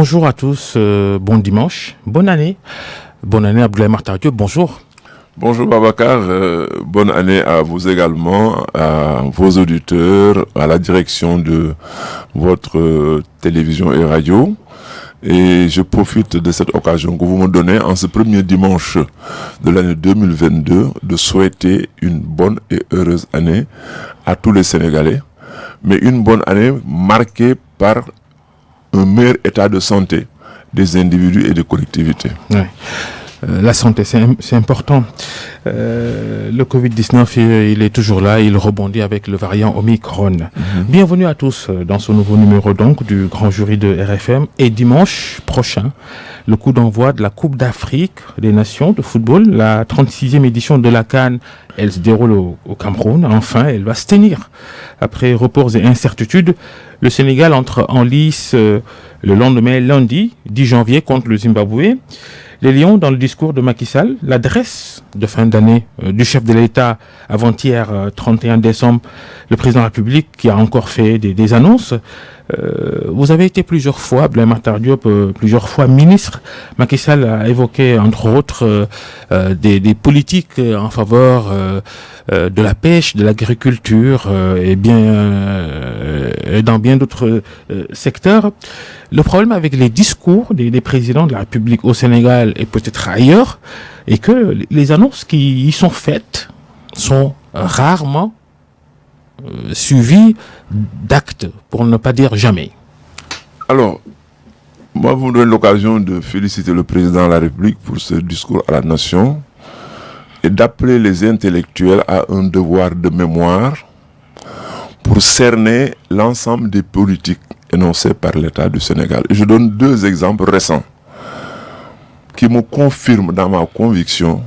Bonjour à tous, bon dimanche, bonne année Abdoulaye Makhtar Diop, bonjour. Bonjour Babacar, bonne année à vous également, à vos auditeurs, à la direction de votre télévision et radio. Et je profite de cette occasion que vous me donnez en ce premier dimanche de l'année 2022 de souhaiter une bonne et heureuse année à tous les Sénégalais, mais une bonne année marquée par un meilleur état de santé des individus et des collectivités. Ouais. La santé, c'est important. Le Covid-19, il est toujours là, il rebondit avec le variant Omicron. Bienvenue à tous dans ce nouveau numéro donc du Grand Jury de RFM. Et dimanche prochain, le coup d'envoi de la Coupe d'Afrique des Nations de football, la 36e édition de la CAN, elle se déroule au Cameroun. Enfin, elle va se tenir. Après reports et incertitudes, le Sénégal entre en lice le lendemain, lundi 10 janvier, contre le Zimbabwe. Les Lions, dans le discours de Macky Sall, l'adresse de fin d'année du chef de l'État avant-hier, 31 décembre, le président de la République qui a encore fait des annonces. Vous avez été plusieurs fois, Abdoulaye Makhtar Diop, plusieurs fois ministre. Macky Sall a évoqué, entre autres, des politiques en faveur de la pêche, de l'agriculture et dans bien d'autres secteurs. Le problème avec les discours des présidents de la République au Sénégal et peut-être ailleurs est que les annonces qui y sont faites sont rarement suivies d'actes, pour ne pas dire jamais. Alors, moi, vous me donnez l'occasion de féliciter le président de la République pour ce discours à la nation et d'appeler les intellectuels à un devoir de mémoire pour cerner l'ensemble des politiques énoncées par l'État du Sénégal. Et je donne deux exemples récents qui me confirment dans ma conviction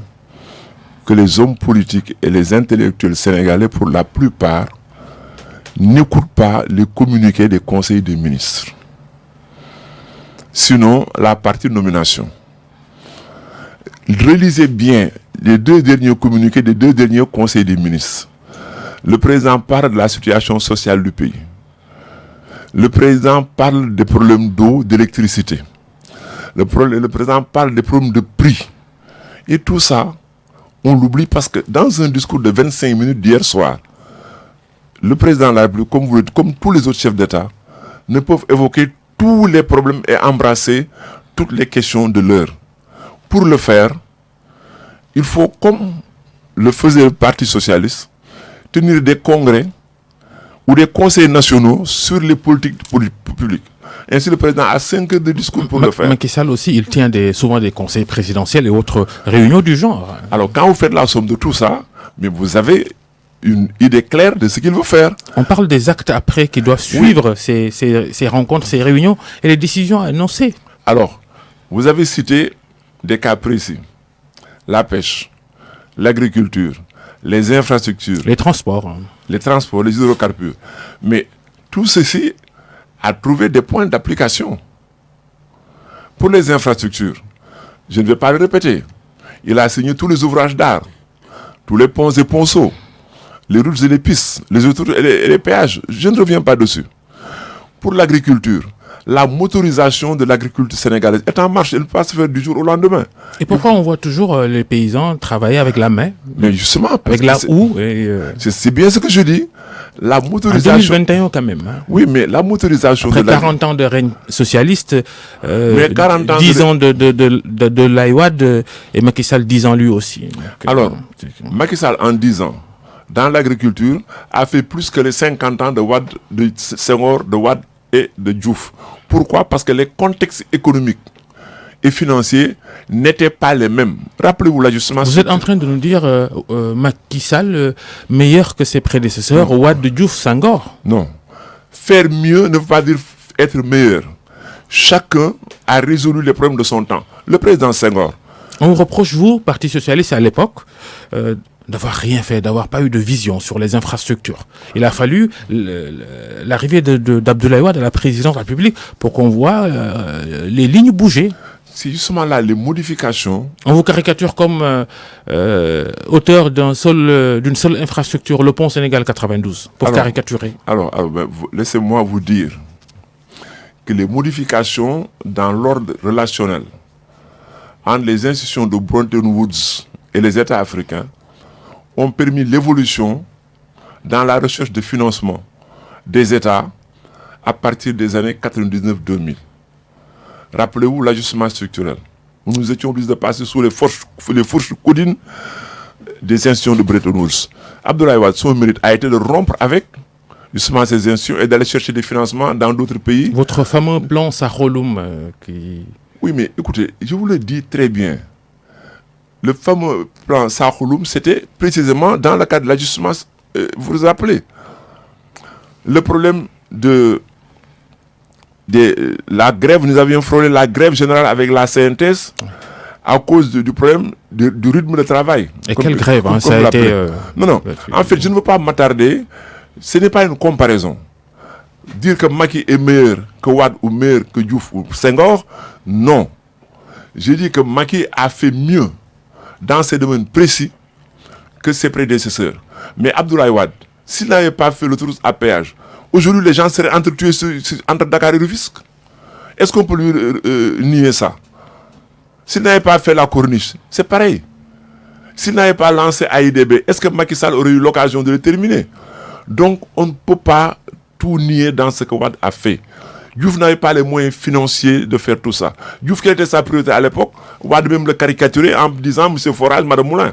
que les hommes politiques et les intellectuels sénégalais, pour la plupart, n'écoutent pas les communiqués des conseils des ministres. Sinon, la partie nomination. Relisez bien les deux derniers communiqués des deux derniers conseils des ministres. Le président parle de la situation sociale du pays. Le président parle des problèmes d'eau, d'électricité. Le président parle des problèmes de prix. Et tout ça, on l'oublie parce que dans un discours de 25 minutes d'hier soir, le président de la République, comme tous les autres chefs d'État, ne peuvent évoquer tous les problèmes et embrasser toutes les questions de l'heure. Pour le faire, il faut, comme le faisait le Parti socialiste, tenir des congrès ou des conseils nationaux sur les politiques publiques. Ainsi, le président a 5 heures de discours pour le faire. Macky Sall aussi, il tient souvent des conseils présidentiels et autres réunions du genre. Alors, quand vous faites la somme de tout ça, mais vous avez une idée claire de ce qu'il veut faire. On parle des actes après qui doivent suivre ces rencontres, ces réunions et les décisions annoncées. Alors, vous avez cité des cas précis. La pêche, l'agriculture, les infrastructures. Les transports. Les transports, les hydrocarbures. Mais tout ceci a trouvé des points d'application. Pour les infrastructures, je ne vais pas le répéter. Il a signé tous les ouvrages d'art, tous les ponts et ponceaux, les routes et les pistes, les autoroutes et les péages. Je ne reviens pas dessus. Pour l'agriculture, la motorisation de l'agriculture sénégalaise est en marche. Elle ne peut pas se faire du jour au lendemain. Et pourquoi on voit toujours les paysans travailler avec la main? Mais justement, avec la houe. C'est bien ce que je dis. La motorisation. En 2021 quand même. Hein. Oui, mais la motorisation. Après 40 ans de règne socialiste, 10 ans de l'Aïwad et Macky Sall 10 ans lui aussi. Donc, alors, Macky Sall en 10 ans, dans l'agriculture, a fait plus que les 50 ans de Wade, de Senghor, de Wade et de Diouf. Pourquoi? Parce que les contextes économiques et financiers n'étaient pas les mêmes. Rappelez-vous l'ajustement. Vous êtes en train de nous dire Macky Sall meilleur que ses prédécesseurs, Wade, Diouf, Senghor? Non. Faire mieux ne veut pas dire être meilleur. Chacun a résolu les problèmes de son temps. Le président Senghor. On vous reproche, vous, Parti socialiste à l'époque, d'avoir rien fait, d'avoir pas eu de vision sur les infrastructures. Il a fallu l'arrivée d'Abdoulaye Wade à la présidence de la République pour qu'on voit les lignes bouger. C'est justement là les modifications. On vous caricature comme auteur d'une seule infrastructure, le pont Sénégal 92, pour caricaturer. Alors laissez-moi vous dire que les modifications dans l'ordre relationnel entre les institutions de Bretton Woods et les États africains ont permis l'évolution dans la recherche de financement des États à partir des années 99-2000. Rappelez-vous l'ajustement structurel. Nous étions obligés de passer sous les fourches codines des institutions de Bretton Woods. Abdoulaye Wade, son mérite a été de rompre avec justement ces institutions et d'aller chercher des financements dans d'autres pays. Votre fameux plan Sakholoum qui... Oui, mais écoutez, je vous le dis très bien. Le fameux plan Sakholoum, c'était précisément dans le cadre de l'ajustement, vous vous rappelez. Le problème de la grève, nous avions frôlé la grève générale avec la CNTS à cause du problème du rythme de travail. Et quelle grève ça a été... Non, en fait, je ne veux pas m'attarder. Ce n'est pas une comparaison. Dire que Macky est meilleur que Wade ou meilleur que Diouf ou Senghor, non. Je dis que Macky a fait mieux dans ces domaines précis que ses prédécesseurs. Mais Abdoulaye Wade, s'il n'avait pas fait l'autoroute à péage, aujourd'hui les gens seraient entretués entre Dakar et Rufisque. Est-ce qu'on peut lui nier ça? S'il n'avait pas fait la corniche, c'est pareil. S'il n'avait pas lancé AIDB, est-ce que Macky Sall aurait eu l'occasion de le terminer? Donc on ne peut pas tout nier dans ce que Wade a fait. Diouf n'avait pas les moyens financiers de faire tout ça. Diouf, quelle était sa priorité à l'époque? Wade même le caricaturer en disant M. Forage, Mme Moulin.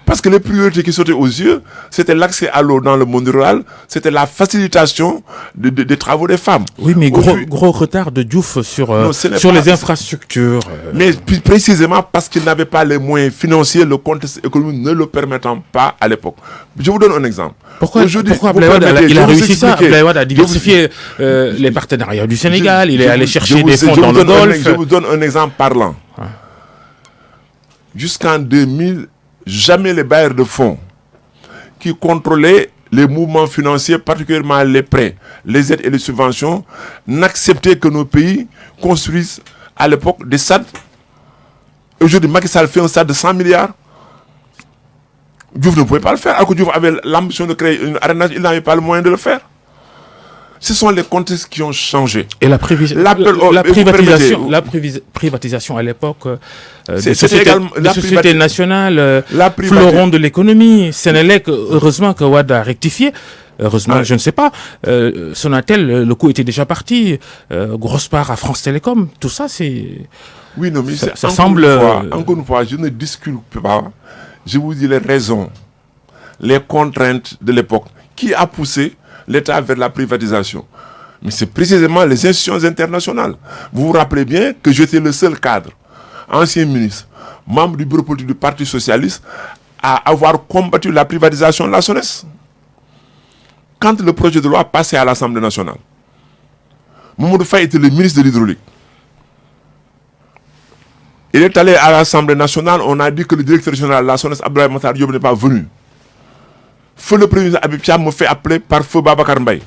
Parce que les priorités qui sautaient aux yeux, c'était l'accès à l'eau dans le monde rural, c'était la facilitation des travaux des femmes. Oui, mais gros retard de Diouf sur les infrastructures. Mais précisément parce qu'il n'avait pas les moyens financiers, le contexte économique ne le permettant pas à l'époque. Je vous donne un exemple. Pourquoi Abdoulaye Wade il a réussi ça? Abdoulaye Wade a diversifié les partenariats du Sénégal, il est allé chercher des fonds dans le Golfe. Je vous donne un exemple parlant. Jusqu'en 2000, jamais les bailleurs de fonds qui contrôlaient les mouvements financiers, particulièrement les prêts, les aides et les subventions, n'acceptaient que nos pays construisent à l'époque des stades. Aujourd'hui, Macky Sall fait un stade de 100 milliards. Diouf ne pouvait pas le faire. Alors que Diouf avait l'ambition de créer une arène, il n'avait pas le moyen de le faire. Ce sont les contextes qui ont changé. Et la privatisation à l'époque des sociétés nationales, fleuron de l'économie, Sénélec, heureusement que Wade a rectifié. Heureusement, je ne sais pas. Sonatel, le coup était déjà parti. Grosse part à France Télécom. Tout ça, c'est... Oui, non, mais ça semble... Encore une fois, je ne discute pas. Je vous dis les raisons, les contraintes de l'époque. Qui a poussé l'État vers la privatisation? Mais c'est précisément les institutions internationales. Vous vous rappelez bien que j'étais le seul cadre, ancien ministre, membre du bureau politique du Parti Socialiste, à avoir combattu la privatisation de la SONES. Quand le projet de loi passait à l'Assemblée nationale, Mamadou Faye était le ministre de l'Hydraulique. Il est allé à l'Assemblée nationale, on a dit que le directeur général de la SONES, Abdoulaye Makhtar Diop, n'est pas venu. Feu le Premier ministre Habib Thiam me fait appeler par Feu Babacar Mbaye.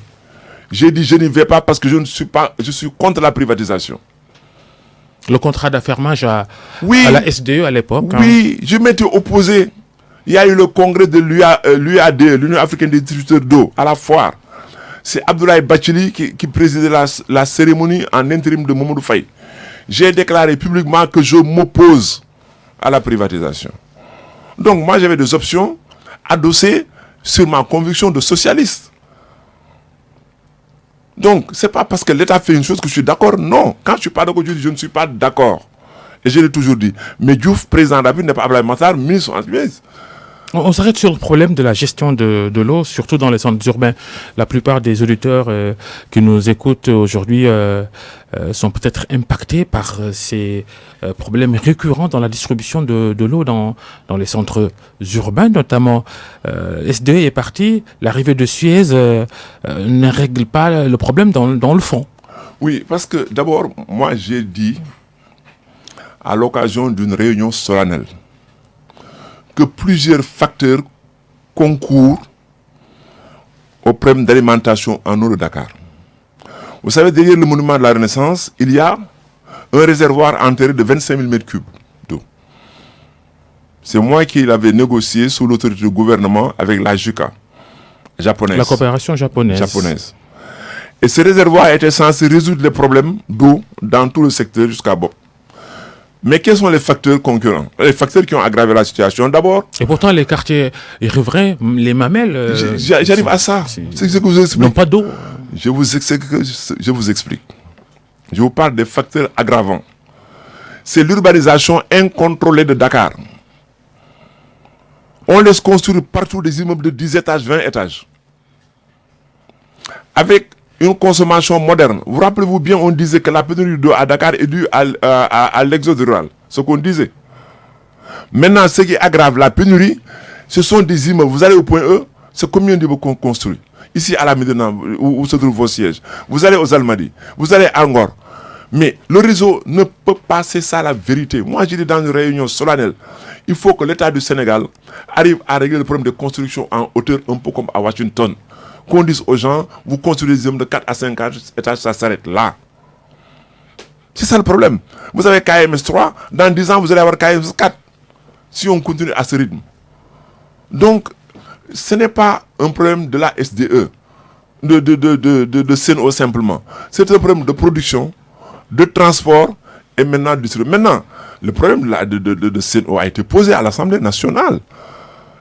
J'ai dit je n'y vais pas parce que je suis contre la privatisation. Le contrat d'affermage à la SDE à l'époque. Oui, je m'étais opposé. Il y a eu le congrès de l'UAD, l'Union africaine des distributeurs d'eau, à la foire. C'est Abdoulaye Bathily qui présidait la cérémonie en intérim de Mamadou Faye. J'ai déclaré publiquement que je m'oppose à la privatisation. Donc moi j'avais des options adossées sur ma conviction de socialiste. Donc, ce n'est pas parce que l'État fait une chose que je suis d'accord. Non. Quand je ne suis pas d'accord, je ne suis pas d'accord. Et je l'ai toujours dit. Mais Diouf, président de la République, n'est pas Abdoulaye Makhtar, ministre en ministre. On s'arrête sur le problème de la gestion de l'eau, surtout dans les centres urbains. La plupart des auditeurs qui nous écoutent aujourd'hui sont peut-être impactés par ces problèmes récurrents dans la distribution de l'eau dans les centres urbains, notamment. SDE est parti, l'arrivée de Suez ne règle pas le problème dans le fond. Oui, parce que d'abord, moi j'ai dit, à l'occasion d'une réunion solennelle, que plusieurs facteurs concourent au problème d'alimentation en eau de Dakar. Vous savez, derrière le monument de la Renaissance, il y a un réservoir enterré de 25 000 m3 d'eau. C'est moi qui l'avais négocié sous l'autorité du gouvernement avec la JICA japonaise. La coopération japonaise. Et ce réservoir était censé résoudre les problèmes d'eau dans tout le secteur jusqu'à Bob. Mais quels sont les facteurs concurrents? Les facteurs qui ont aggravé la situation d'abord. Et pourtant, les quartiers riverains, les mamelles... J'arrive à ça. C'est ce que vous explique. N'ont pas d'eau. Je vous explique. Je vous parle des facteurs aggravants. C'est l'urbanisation incontrôlée de Dakar. On laisse construire partout des immeubles de 10 étages, 20 étages. Avec une consommation moderne. Vous rappelez-vous bien, on disait que la pénurie d'eau à Dakar est due à l'exode rural. Ce qu'on disait. Maintenant, ce qui aggrave la pénurie, ce sont des immeubles. Vous allez au point E, c'est combien d'immeubles qu'on construit? Ici à la Médina, où se trouvent vos sièges. Vous allez aux Almadies, vous allez à Ngor. Mais le réseau ne peut pas, c'est ça la vérité. Moi, j'ai dit dans une réunion solennelle, il faut que l'État du Sénégal arrive à régler le problème de construction en hauteur, un peu comme à Washington. Qu'on dise aux gens, vous construisez des immeubles de 4 à 5 étages, ça s'arrête là. C'est ça le problème. Vous avez KMS 3, dans 10 ans, vous allez avoir KMS 4. Si on continue à ce rythme. Donc, ce n'est pas un problème de la SDE, de CNO simplement. C'est un problème de production, de transport et maintenant de distribution. Maintenant, le problème de CNO a été posé à l'Assemblée nationale.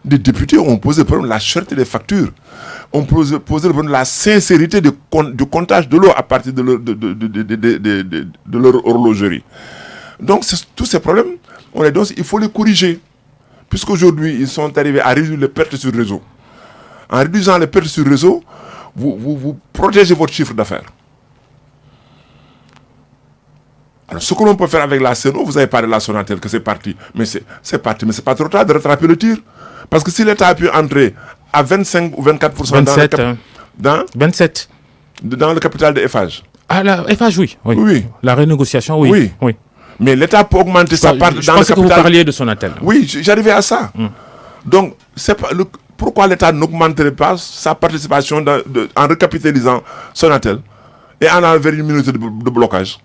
Des députés ont posé le problème de la cherté des factures. On posé le problème de la sincérité du comptage de l'eau à partir de leur horlogerie. Donc, tous ces problèmes, il faut les corriger. Puisqu'aujourd'hui, ils sont arrivés à réduire les pertes sur réseau. En réduisant les pertes sur réseau, vous protégez votre chiffre d'affaires. Alors, ce que l'on peut faire avec la CNO, vous avez parlé de la Sonatel, que c'est parti. Mais c'est parti, mais c'est pas trop tard de rattraper le tir. Parce que si l'État a pu entrer à 25 ou 24% 27, dans 27. Dans le capital de FH. Ah, la FH, oui. La renégociation, oui. Mais l'État peut augmenter sa part dans le capital. Je pensais que vous parliez de Sonatel. Oui, j'arrivais à ça. Donc, pourquoi l'État n'augmenterait pas sa participation en recapitalisant Sonatel et en enlevant une minute de blocage?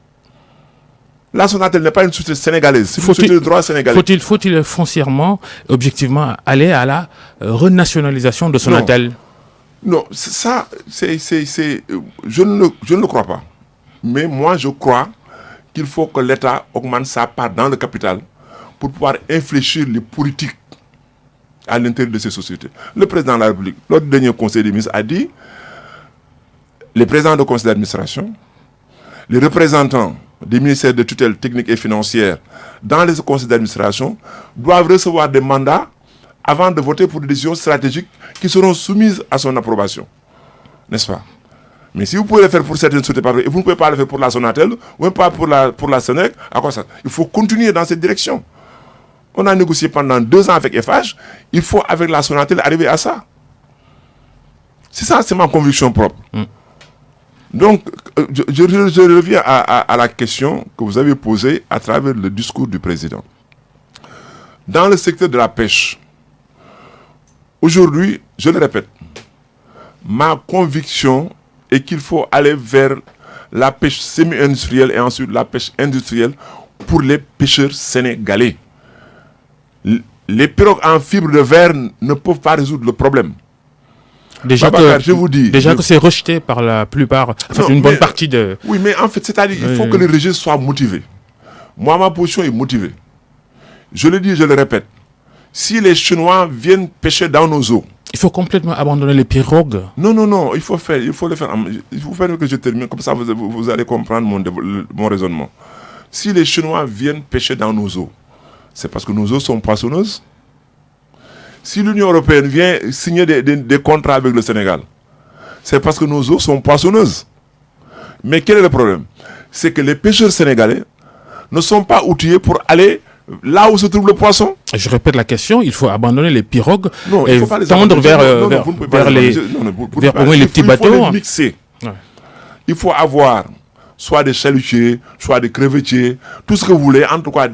La Sonatel n'est pas une société sénégalaise, c'est une société de droit sénégalais. Faut-il foncièrement, objectivement, aller à la renationalisation de Sonatel? Non, ça, je ne le crois pas. Mais moi, je crois qu'il faut que l'État augmente sa part dans le capital pour pouvoir infléchir les politiques à l'intérieur de ces sociétés. Le président de la République, lors du dernier conseil des ministres, a dit les présidents de conseil d'administration, les représentants des ministères de tutelle technique et financière dans les conseils d'administration doivent recevoir des mandats avant de voter pour des décisions stratégiques qui seront soumises à son approbation. N'est-ce pas? Mais si vous pouvez le faire pour certaines sociétés, et vous ne pouvez pas le faire pour la Sonatel, ou même pas pour la Senec, à quoi ça? Il faut continuer dans cette direction. On a négocié pendant 2 ans avec FH, il faut avec la Sonatel arriver à ça. C'est ça, c'est ma conviction propre. Donc, je reviens à la question que vous avez posée à travers le discours du président. Dans le secteur de la pêche, aujourd'hui, je le répète, ma conviction est qu'il faut aller vers la pêche semi-industrielle et ensuite la pêche industrielle pour les pêcheurs sénégalais. Les pirogues en fibre de verre ne peuvent pas résoudre le problème. Déjà Babacar, je vous dis, que c'est rejeté par la plupart, une bonne partie de... Oui, mais en fait, c'est-à-dire il faut que les registres soient motivés. Moi, ma position est motivée. Je le dis, je le répète. Si les Chinois viennent pêcher dans nos eaux... Il faut complètement abandonner les pirogues. Non, il faut le faire. Il faut faire que je termine, comme ça vous allez comprendre mon raisonnement. Si les Chinois viennent pêcher dans nos eaux, c'est parce que nos eaux sont poissonneuses. Si l'Union européenne vient signer des contrats avec le Sénégal, c'est parce que nos eaux sont poissonneuses. Mais quel est le problème? C'est que les pêcheurs sénégalais ne sont pas outillés pour aller là où se trouve le poisson. Je répète la question, il faut abandonner les pirogues et tendre vers les petits bateaux. Il faut les mixer. Ouais. Il faut avoir soit des chalutiers, soit des crevettiers, tout ce que vous voulez, en tout cas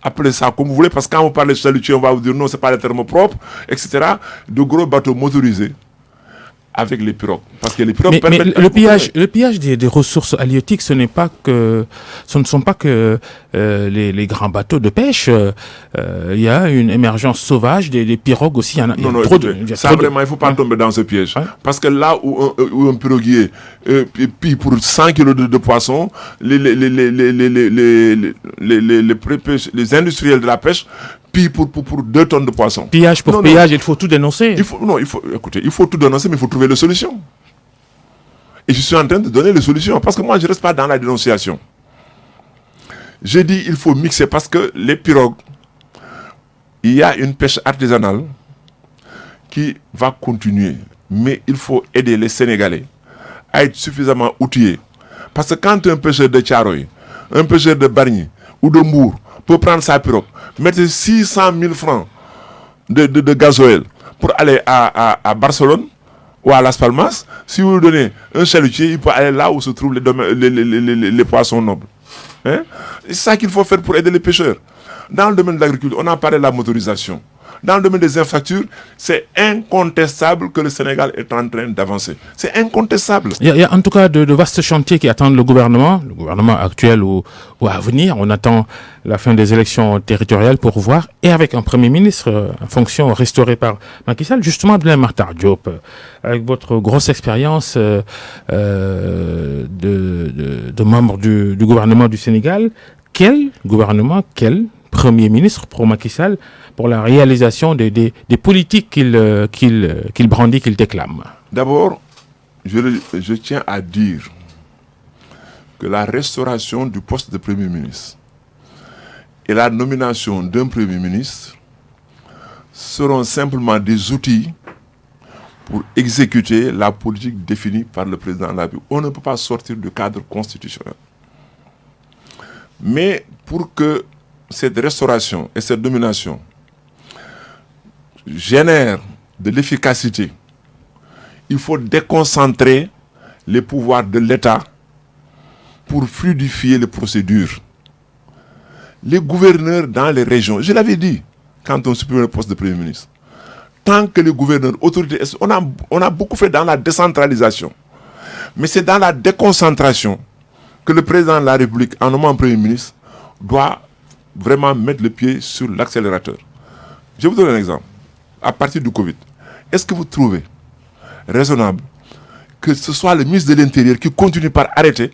appelez ça comme vous voulez, parce que quand vous parlez de chalutiers, on va vous dire non, c'est pas le terme propre, etc. De gros bateaux motorisés avec les pirogues. Parce que les pirogues mais permettent... le pillage des ressources halieutiques, ce ne sont pas que les grands bateaux de pêche. Il y a une émergence sauvage des pirogues aussi. Non, écoutez, il ne faut pas tomber dans ce piège. Ouais. Parce que là où un piroguier pille pour 100 kilos de poissons, les industriels de la pêche pillent pour 2 tonnes de poissons. Pillage pour pillage, il faut tout dénoncer. Il faut tout dénoncer, mais il faut trouver les solutions. Et je suis en train de donner les solutions, parce que moi, je ne reste pas dans la dénonciation. J'ai dit il faut mixer, parce que les pirogues, il y a une pêche artisanale qui va continuer. Mais il faut aider les Sénégalais à être suffisamment outillés. Parce que quand un pêcheur de Thiaroye, un pêcheur de Bargny ou de Mbour peut prendre sa pirogue, mettre 600 000 francs de gasoil pour aller à Barcelone ou à Las Palmas, si vous lui donnez un chalutier, il peut aller là où se trouvent les poissons nobles. Hein? C'est ça qu'il faut faire pour aider les pêcheurs. Dans le domaine de l'agriculture, on a parlé de la motorisation. Dans le domaine des infrastructures, c'est incontestable que le Sénégal est en train d'avancer. C'est incontestable. Il y a en tout cas de vastes chantiers qui attendent le gouvernement actuel ou à venir. On attend la fin des élections territoriales pour voir, et avec un Premier ministre en fonction restauré par Macky Sall, justement Abdoulaye Makhtar Diop, avec votre grosse expérience de membre du gouvernement du Sénégal, quel Premier ministre pour Macky Sall pour la réalisation des politiques qu'il brandit, qu'il déclame? D'abord, je tiens à dire que la restauration du poste de Premier ministre et la nomination d'un Premier ministre seront simplement des outils pour exécuter la politique définie par le président de la République. On ne peut pas sortir du cadre constitutionnel. Mais pour que cette restauration et cette domination génèrent de l'efficacité, il faut déconcentrer les pouvoirs de l'État pour fluidifier les procédures. Les gouverneurs dans les régions, je l'avais dit quand on supprime le poste de Premier ministre, tant que les gouverneurs, autorités, on a beaucoup fait dans la décentralisation, mais c'est dans la déconcentration que le président de la République, en nommant Premier ministre, doit vraiment mettre le pied sur l'accélérateur. Je vous donne un exemple. À partir du Covid, est-ce que vous trouvez raisonnable que ce soit le ministre de l'Intérieur qui continue par arrêter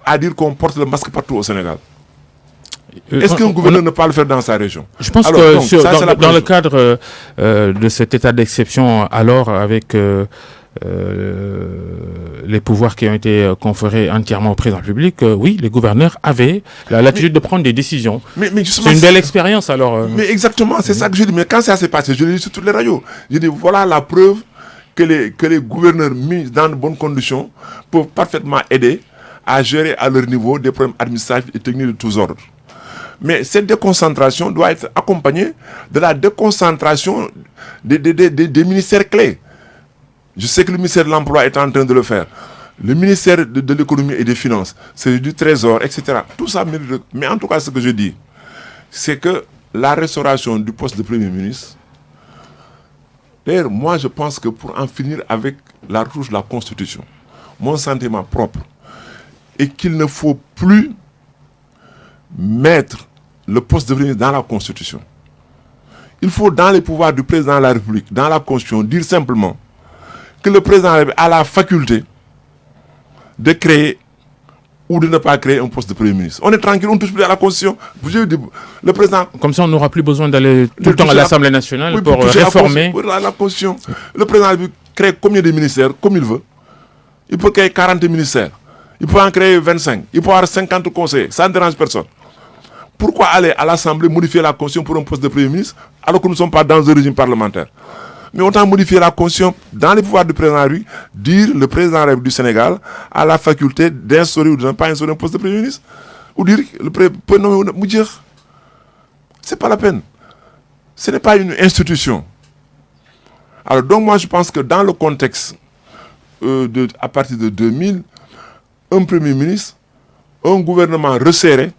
à dire qu'on porte le masque partout au Sénégal? Est-ce qu'un gouverneur ne peut pas le faire dans sa région? Je pense que dans le cadre de cet état d'exception, alors avec les pouvoirs qui ont été conférés entièrement au président de la République, oui, les gouverneurs avaient l'attitude de prendre des décisions. Mais c'est une belle expérience alors. Mais exactement, c'est ça que je dis. Mais quand ça s'est passé, je l'ai dit sur toutes les radios. Je dis voilà la preuve que les gouverneurs mis dans de bonnes conditions peuvent parfaitement aider à gérer à leur niveau des problèmes administratifs et techniques de tous ordres. Mais cette déconcentration doit être accompagnée de la déconcentration des ministères clés. Je sais que le ministère de l'Emploi est en train de le faire. Le ministère de l'Économie et des Finances, c'est du Trésor, etc. Tout ça mérite. Mais en tout cas, ce que je dis, c'est que la restauration du poste de Premier ministre, d'ailleurs, moi, je pense que pour en finir avec la retouche de la Constitution, mon sentiment propre est qu'il ne faut plus mettre le poste de Premier ministre dans la Constitution. Il faut, dans les pouvoirs du président de la République, dans la Constitution, dire simplement que le président a la faculté de créer ou de ne pas créer un poste de Premier ministre. On est tranquille, on ne touche plus à la Constitution. Le président... Comme ça, on n'aura plus besoin d'aller tout le temps à l'Assemblée nationale pour réformer. La Constitution. Le président crée combien de ministères comme il veut. Il peut créer 40 ministères. Il peut en créer 25. Il peut avoir 50 conseillers. Ça ne dérange personne. Pourquoi aller à l'Assemblée modifier la Constitution pour un poste de Premier ministre alors que nous ne sommes pas dans un régime parlementaire? Mais autant modifier la Constitution dans les pouvoirs du président de la République, dire le président du Sénégal a la faculté d'instaurer ou de ne pas instaurer un poste de Premier ministre. Ou dire le président peut nommer Moudir. Ce n'est pas la peine. Ce n'est pas une institution. Alors donc moi je pense que dans le contexte à partir de 2000, un Premier ministre, un gouvernement resserré,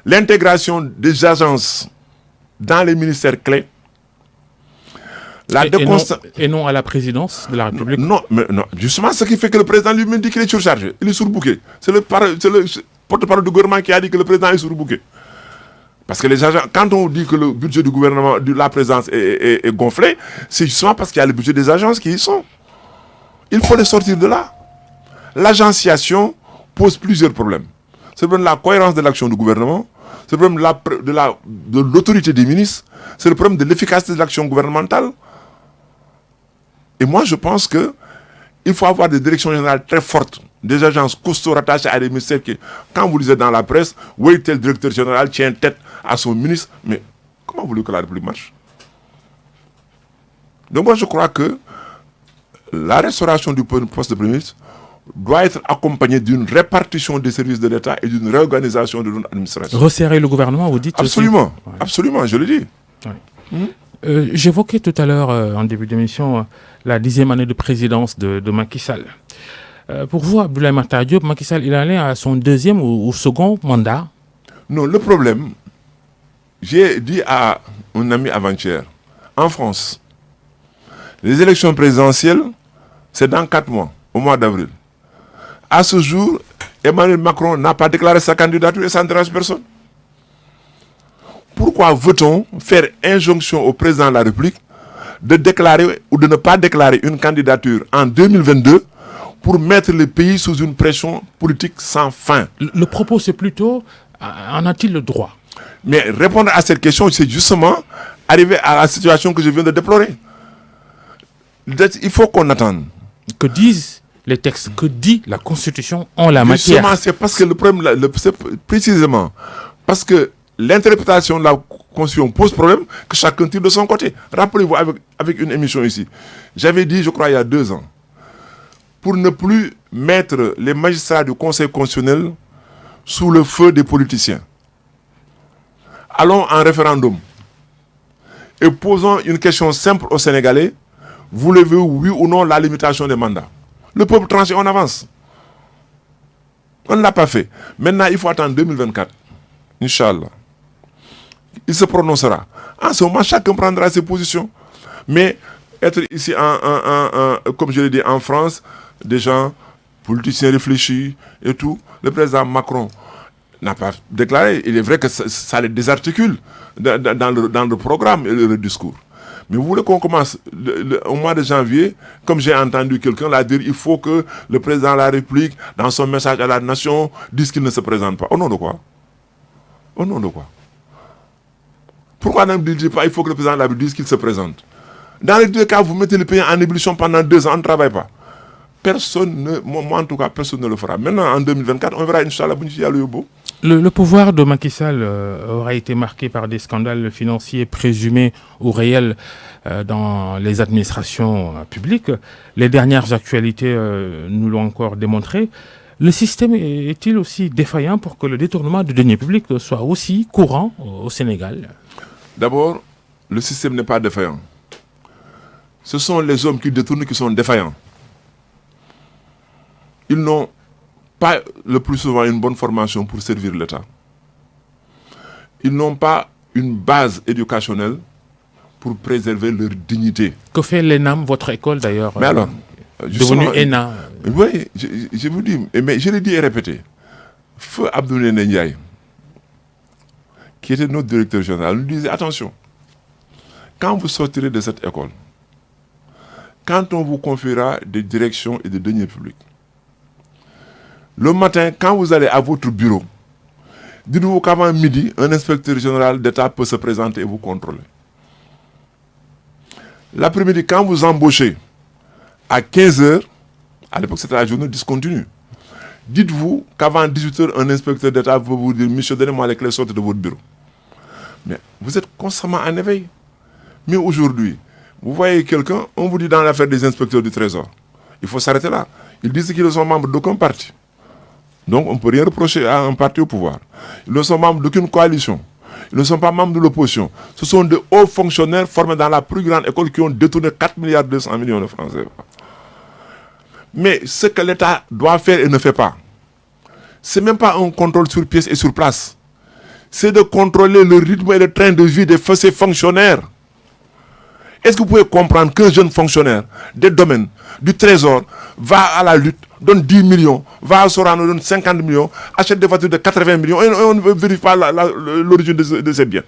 l'intégration des agences dans les ministères clés, Et non à la présidence de la République. Non, justement, ce qui fait que le président lui-même dit qu'il est surchargé, il est surbooké. C'est le porte-parole du gouvernement qui a dit que le président est surbooké. Parce que les agents, quand on dit que le budget du gouvernement, de la présidence est gonflé, c'est justement parce qu'il y a le budget des agences qui y sont. Il faut les sortir de là. L'agenciation pose plusieurs problèmes. C'est le problème de la cohérence de l'action du gouvernement, c'est le problème de l'autorité des ministres, c'est le problème de l'efficacité de l'action gouvernementale. Et moi, je pense qu'il faut avoir des directions générales très fortes, des agences costauds rattachées à des ministères qui, quand vous lisez dans la presse, oui, tel directeur général tient tête à son ministre, mais comment voulez-vous que la République marche? Donc moi, je crois que la restauration du poste de Premier ministre doit être accompagnée d'une répartition des services de l'État et d'une réorganisation de l'administration. Resserrer le gouvernement, vous dites? Absolument, aussi. Absolument, je le dis. Ouais. J'évoquais tout à l'heure, en début d'émission, la 10e année de présidence de Macky Sall. Pour vous, Abdoulaye Makhtar Diop, Macky Sall, il allait à son deuxième ou second mandat? Non, le problème, j'ai dit à un ami avant-hier, en France, les élections présidentielles, c'est dans 4 mois, au mois d'avril. À ce jour, Emmanuel Macron n'a pas déclaré sa candidature et ça n'intéresse personne. Pourquoi veut-on faire injonction au président de la République de déclarer ou de ne pas déclarer une candidature en 2022 pour mettre le pays sous une pression politique sans fin? Le propos, c'est plutôt, en a-t-il le droit? Mais répondre à cette question, c'est justement arriver à la situation que je viens de déplorer. Il faut qu'on attende. Que disent les textes, que dit la Constitution en la matière? Justement, c'est parce que le problème, c'est précisément parce que l'interprétation de la Constitution pose problème que chacun tire de son côté. Rappelez-vous, avec une émission ici, j'avais dit, je crois, il y a 2 ans, pour ne plus mettre les magistrats du Conseil constitutionnel sous le feu des politiciens, allons en référendum et posons une question simple aux Sénégalais: voulez-vous, oui ou non, la limitation des mandats? Le peuple tranche et on avance. On ne l'a pas fait. Maintenant, il faut attendre 2024. Inch'Allah. Il se prononcera. En ce moment, chacun prendra ses positions. Mais être ici, comme je l'ai dit, en France, des gens, politiciens réfléchis et tout, le président Macron n'a pas déclaré. Il est vrai que ça les désarticule dans le programme et le discours. Mais vous voulez qu'on commence au mois de janvier, comme j'ai entendu quelqu'un là dire, il faut que le président de la République, dans son message à la nation, dise qu'il ne se présente pas. Au nom de quoi? Au nom de quoi? Pourquoi ne dit pas il faut que le président de la République dise qu'il se présente? Dans les 2 cas, vous mettez le pays en ébullition pendant 2 ans, on ne travaille pas. Moi en tout cas, personne ne le fera. Maintenant, en 2024, on verra, Inch'Allah, le pouvoir de Macky Sall aura été marqué par des scandales financiers présumés ou réels dans les administrations publiques. Les dernières actualités nous l'ont encore démontré. Le système est-il aussi défaillant pour que le détournement de deniers publics soit aussi courant au Sénégal? D'abord, le système n'est pas défaillant. Ce sont les hommes qui détournent qui sont défaillants. Ils n'ont pas le plus souvent une bonne formation pour servir l'État. Ils n'ont pas une base éducationnelle pour préserver leur dignité. Que fait l'ENAM, votre école d'ailleurs? Mais alors, devenue ENA. Oui, je vous dis, mais je l'ai dit et répété. Feu Abdoulaye Ndiaye, qui était notre directeur général, nous disait, attention, quand vous sortirez de cette école, quand on vous confiera des directions et des deniers publics, le matin, quand vous allez à votre bureau, dites-vous qu'avant midi, un inspecteur général d'État peut se présenter et vous contrôler. L'après-midi, quand vous embauchez, à 15h, à l'époque c'était la journée discontinue, dites-vous qu'avant 18h, un inspecteur d'État peut vous dire, monsieur, donnez-moi les clés, sortez de votre bureau. Mais vous êtes constamment en éveil. Mais aujourd'hui, vous voyez quelqu'un, on vous dit dans l'affaire des inspecteurs du Trésor, il faut s'arrêter là. Ils disent qu'ils sont membres d'aucun parti. Donc on ne peut rien reprocher à un parti au pouvoir. Ils ne sont membres d'aucune coalition. Ils ne sont pas membres de l'opposition. Ce sont de hauts fonctionnaires formés dans la plus grande école qui ont détourné 4,2 milliards de francs CFA. Mais ce que l'État doit faire et ne fait pas, ce n'est même pas un contrôle sur pièce et sur place. C'est de contrôler le rythme et le train de vie de ces fonctionnaires. Est-ce que vous pouvez comprendre qu'un jeune fonctionnaire des domaines, du trésor, va à la lutte, donne 10 millions, va à Sorano, donne 50 millions, achète des voitures de 80 millions et on ne vérifie pas l'origine de ces biens?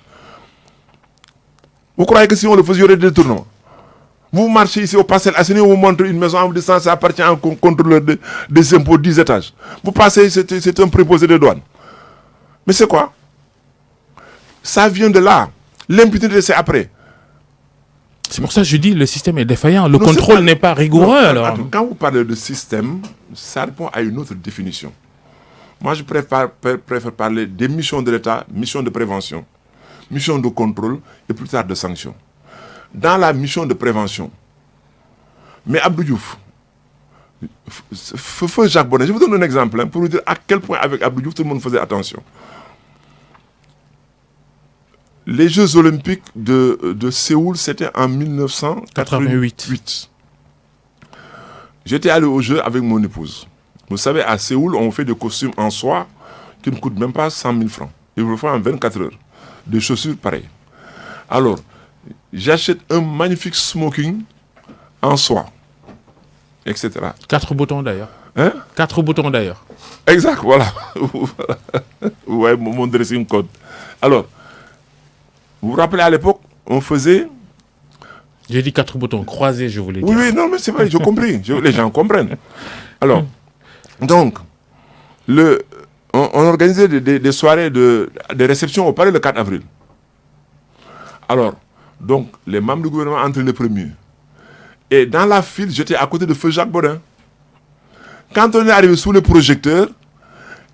Vous croyez que si on le faisait, il y aurait des détournements? Vous marchez ici au Parcelles Assainies, on vous montre une maison en vous disant ça appartient à un contrôleur des impôts 10 étages. Vous passez, c'est un préposé de douane. Mais c'est quoi? Ça vient de là. L'impunité, c'est après. C'est pour ça que je dis le système est défaillant. Le contrôle n'est pas rigoureux. Non, alors. attends, quand vous parlez de système, ça répond à une autre définition. Moi, je préfère parler des missions de l'État, missions de prévention, missions de contrôle et plus tard de sanctions. Dans la mission de prévention, mais Abdou Diouf, feu Jacques Bonnet, je vous donne un exemple pour vous dire à quel point avec Abdou Diouf tout le monde faisait attention. Les Jeux Olympiques de Séoul, c'était en 1988. J'étais allé aux Jeux avec mon épouse. Vous savez, à Séoul, on fait des costumes en soie qui ne coûtent même pas 100 000 francs. Ils vous le font en 24 heures. Des chaussures pareilles. Alors, j'achète un magnifique smoking en soie, etc. 4 boutons d'ailleurs. Hein? 4 boutons d'ailleurs. Exact, voilà. Ouais, mon dressing code. Alors, vous vous rappelez à l'époque, on faisait... J'ai dit 4 boutons croisés, je voulais dire. Oui, non, mais c'est vrai, j'ai compris. Les gens comprennent. Alors, donc, on organisait des soirées de réception au Palais le 4 avril. Alors, donc, les membres du gouvernement entraient les premiers. Et dans la file, j'étais à côté de feu Jacques Bodin. Quand on est arrivé sous le projecteur,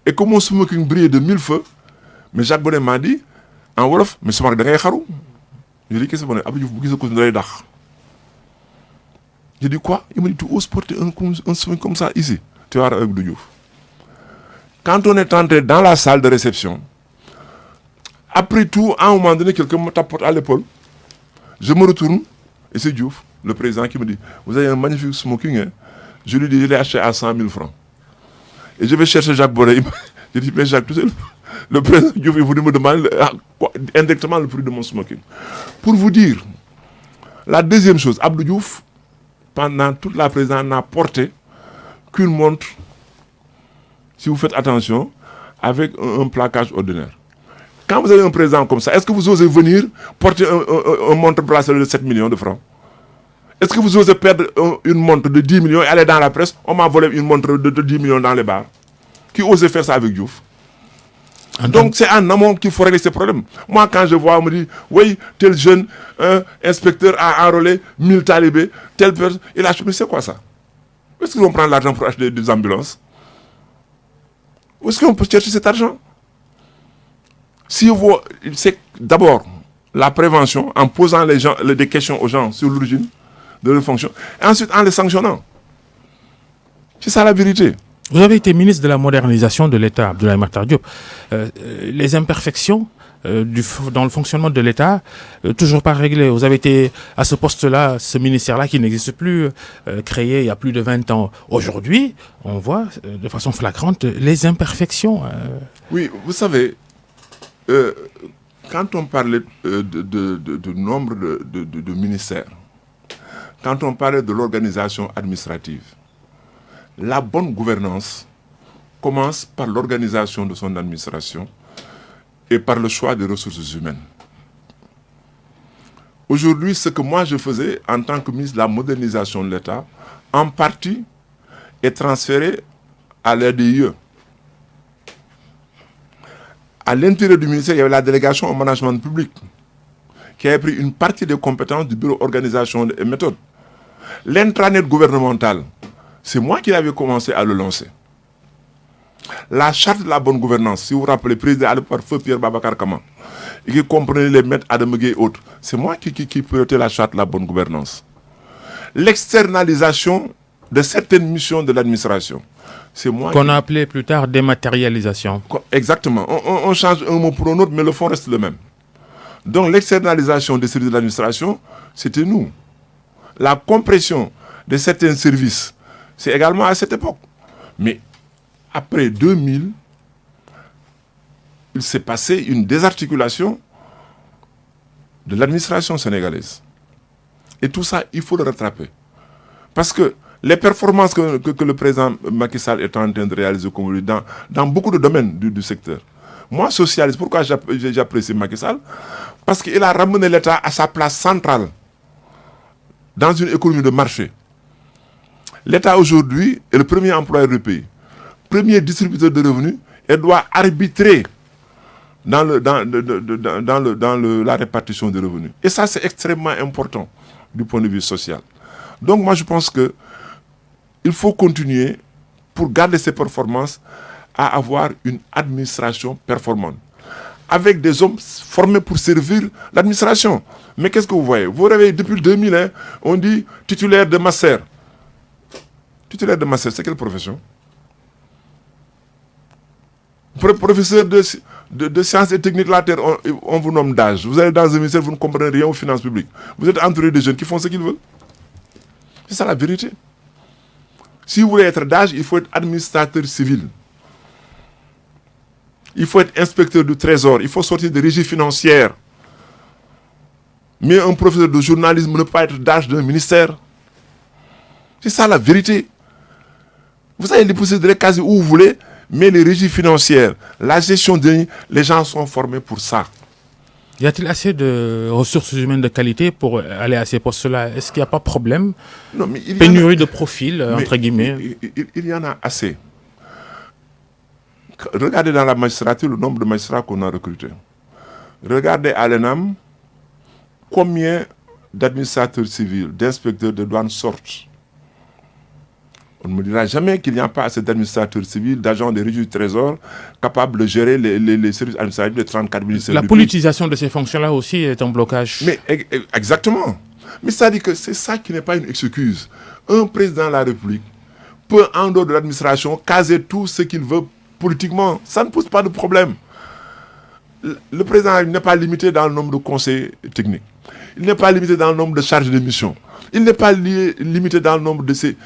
et que mon smoking brillait de 1000 feux, mais Jacques Bodin m'a dit, en Wolof, mais c'est marrant, je lui ai dit, qu'est-ce que c'est? J'ai dit, quoi? Il m'a dit, tu oses porter un smoking comme ça ici? Tu vas avec Abdou Diouf. Quand on est entré dans la salle de réception, après tout, à un moment donné, quelqu'un me tapote à l'épaule. Je me retourne, et c'est Diouf, le président, qui me dit, vous avez un magnifique smoking, hein? Je lui dis, je l'ai acheté à 100 000 francs. Et je vais chercher Jacques Boré. Je dis, mais Jacques, tu sais, le président Diouf, il voulait me demander indirectement le prix de mon smoking. Pour vous dire, la deuxième chose, Abdou Diouf, pendant toute la présidence, n'a porté qu'une montre, si vous faites attention, avec un plaquage ordinaire. Quand vous avez un président comme ça, est-ce que vous osez venir porter un montre bracelet de 7 millions de francs? Est-ce que vous osez perdre une montre de 10 millions et aller dans la presse? On m'a volé une montre de 10 millions dans les bars. Qui osait faire ça avec Diouf? Donc c'est en amont qu'il faut régler ces problèmes. Moi, quand je vois, on me dit, oui, tel jeune inspecteur a enrôlé 1000 talibés, telle personne, il a acheté, mais c'est quoi ça? Où est-ce qu'on prend l'argent pour acheter des ambulances? Où est-ce qu'on peut chercher cet argent? Si vous, c'est d'abord la prévention, en posant des questions aux gens sur l'origine de leur fonction, et ensuite en les sanctionnant. C'est ça la vérité. Vous avez été ministre de la modernisation de l'État, Abdoulaye Makhtar Diop. Les imperfections dans le fonctionnement de l'État, toujours pas réglées. Vous avez été à ce poste-là, ce ministère-là qui n'existe plus, créé il y a plus de 20 ans. Aujourd'hui, on voit de façon flagrante les imperfections. Oui, vous savez, quand on parlait de nombre de ministères, quand on parlait de l'organisation administrative, la bonne gouvernance commence par l'organisation de son administration et par le choix des ressources humaines. Aujourd'hui, ce que moi je faisais en tant que ministre de la modernisation de l'État, en partie est transféré à l'RDIE. À l'intérieur du ministère, il y avait la délégation au management public qui avait pris une partie des compétences du bureau organisation et méthode. L'intranet gouvernemental, c'est moi qui avais commencé à le lancer. La charte de la bonne gouvernance, si vous vous rappelez, présidée par feu Pierre Babacar Kama, et qui comprenait les maîtres Adam Gueye et autres, c'est moi qui pilotais la charte de la bonne gouvernance. L'externalisation de certaines missions de l'administration, c'est moi qu'on a appelé plus tard dématérialisation. Exactement. On change un mot pour un autre, mais le fond reste le même. Donc l'externalisation des services de l'administration, c'était nous. La compression de certains services, c'est également à cette époque. Mais après 2000, il s'est passé une désarticulation de l'administration sénégalaise. Et tout ça, il faut le rattraper. Parce que les performances que le président Macky Sall est en train de réaliser dans beaucoup de domaines du secteur. Moi, socialiste, pourquoi j'apprécie Macky Sall? Parce qu'il a ramené l'État à sa place centrale dans une économie de marché. L'État aujourd'hui est le premier employeur du pays, premier distributeur de revenus et doit arbitrer dans la répartition des revenus. Et ça, c'est extrêmement important du point de vue social. Donc moi, je pense que il faut continuer, pour garder ses performances, à avoir une administration performante, avec des hommes formés pour servir l'administration. Mais qu'est-ce que vous voyez? Vous réveillez depuis 2000, on dit titulaire de master. Titulaire de master, c'est quelle profession? Professeur de sciences et techniques de la terre, on vous nomme d'âge. Vous allez dans un ministère, vous ne comprenez rien aux finances publiques. Vous êtes entouré de jeunes qui font ce qu'ils veulent. C'est ça la vérité. Si vous voulez être d'âge, il faut être administrateur civil. Il faut être inspecteur du trésor. Il faut sortir de régie financière. Mais un professeur de journalisme ne peut pas être d'âge d'un ministère. C'est ça la vérité. Vous allez déposer de caser où vous voulez, mais les régies financières, la gestion des... les gens sont formés pour ça. Y a-t-il assez de ressources humaines de qualité pour aller à ces postes-là? Est-ce qu'il n'y a pas de problème? Non, mais pénurie de profils, entre guillemets. Il y en a assez. Regardez dans la magistrature le nombre de magistrats qu'on a recrutés. Regardez à l'ENAM combien d'administrateurs civils, d'inspecteurs de douane sortent. On ne me dira jamais qu'il n'y a pas assez d'administrateurs civils, d'agents de régie du trésor capables de gérer les services administratifs de 34 ministères. La politisation de ces fonctions-là aussi est un blocage. Mais exactement. Mais ça dit que c'est ça qui n'est pas une excuse. Un président de la République peut, en dehors de l'administration, caser tout ce qu'il veut politiquement. Ça ne pose pas de problème. Le président n'est pas limité dans le nombre de conseils techniques. Il n'est pas limité dans le nombre de charges de mission. Il n'est pas limité dans le nombre de ses...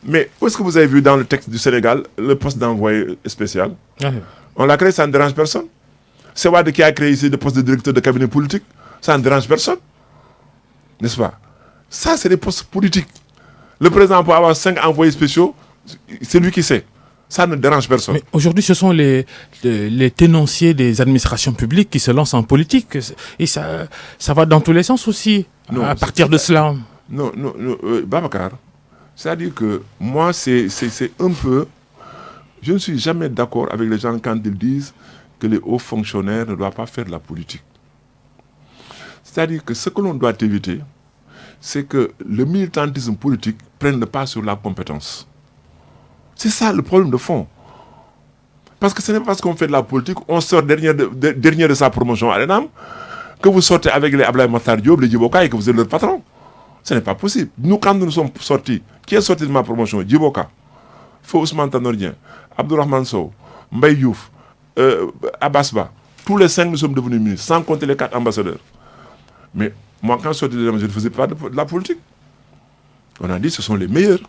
Mais où est-ce que vous avez vu dans le texte du Sénégal le poste d'envoyé spécial? On l'a créé, ça ne dérange personne. C'est Wade qui a créé ici le poste de directeur de cabinet politique. Ça ne dérange personne. N'est-ce pas? Ça, c'est des postes politiques. Le président peut avoir 5 envoyés spéciaux. C'est lui qui sait. Ça ne dérange personne. Mais aujourd'hui, ce sont les tenanciers des administrations publiques qui se lancent en politique. Et ça va dans tous les sens aussi, non, à partir de cela. Non, Babacar, c'est-à-dire que moi, c'est un peu... Je ne suis jamais d'accord avec les gens quand ils disent que les hauts fonctionnaires ne doivent pas faire de la politique. C'est-à-dire que ce que l'on doit éviter, c'est que le militantisme politique prenne le pas sur la compétence. C'est ça le problème de fond. Parce que ce n'est pas parce qu'on fait de la politique, on sort dernier de sa promotion à l'ENAM, que vous sortez avec les Ablaye Matar Diop, les Djiboka et que vous êtes leur patron. Ce n'est pas possible. Nous, quand nous sommes sortis, qui est sorti de ma promotion? Djiboka, Feu Ousmane Tanordien, Abdourahmane Sow, Mbaye Diouf, Abbasba. Tous les 5 nous sommes devenus ministres, sans compter les 4 ambassadeurs. Mais moi, quand je sortais de l'ENAM, je ne faisais pas de la politique. On a dit que ce sont les meilleurs.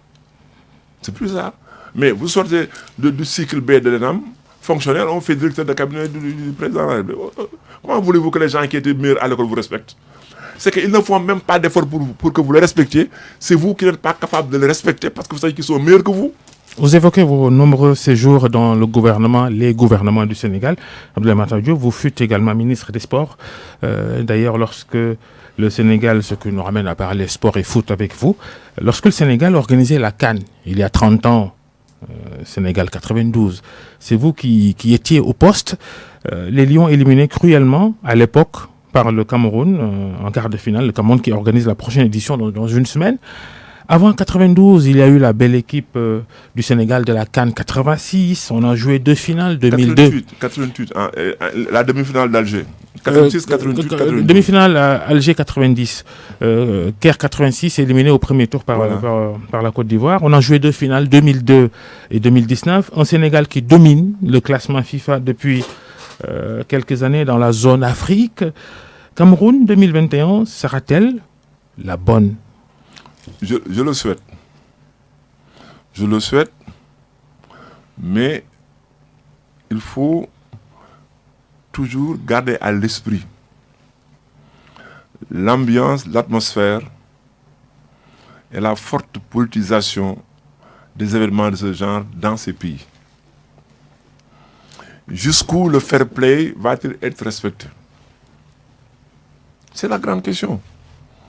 C'est plus ça. Mais vous sortez du cycle B de l'ENAM, fonctionnaire, on fait directeur de cabinet du président. Comment voulez-vous que les gens qui étaient meilleurs à l'école vous respectent? C'est qu'ils ne font même pas d'efforts pour que vous les respectiez. C'est vous qui n'êtes pas capable de les respecter parce que vous savez qu'ils sont meilleurs que vous. Vous évoquez vos nombreux séjours dans le gouvernement, les gouvernements du Sénégal. Abdoulaye Matar Diop, vous fûtes également ministre des Sports. D'ailleurs, lorsque le Sénégal, ce qui nous ramène à parler sport et foot avec vous, lorsque le Sénégal organisait la CAN, il y a 30 ans, Sénégal 92, c'est vous qui étiez au poste. Les Lions éliminés cruellement à l'époque par le Cameroun en quart de finale, le Cameroun qui organise la prochaine édition dans une semaine. Avant 92, il y a eu la belle équipe du Sénégal de la CAN 86. On a joué 2 finales, 2002. 88, la demi-finale d'Alger. 86, 88. Demi-finale à Alger 90. Caire 86, éliminé au premier tour par la Côte d'Ivoire. On a joué 2 finales, 2002 et 2019. Un Sénégal qui domine le classement FIFA depuis quelques années dans la zone Afrique. Cameroun 2021, sera-t-elle la bonne? Je le souhaite. Je le souhaite, mais il faut toujours garder à l'esprit l'ambiance, l'atmosphère et la forte politisation des événements de ce genre dans ces pays. Jusqu'où le fair play va-t-il être respecté? C'est la grande question.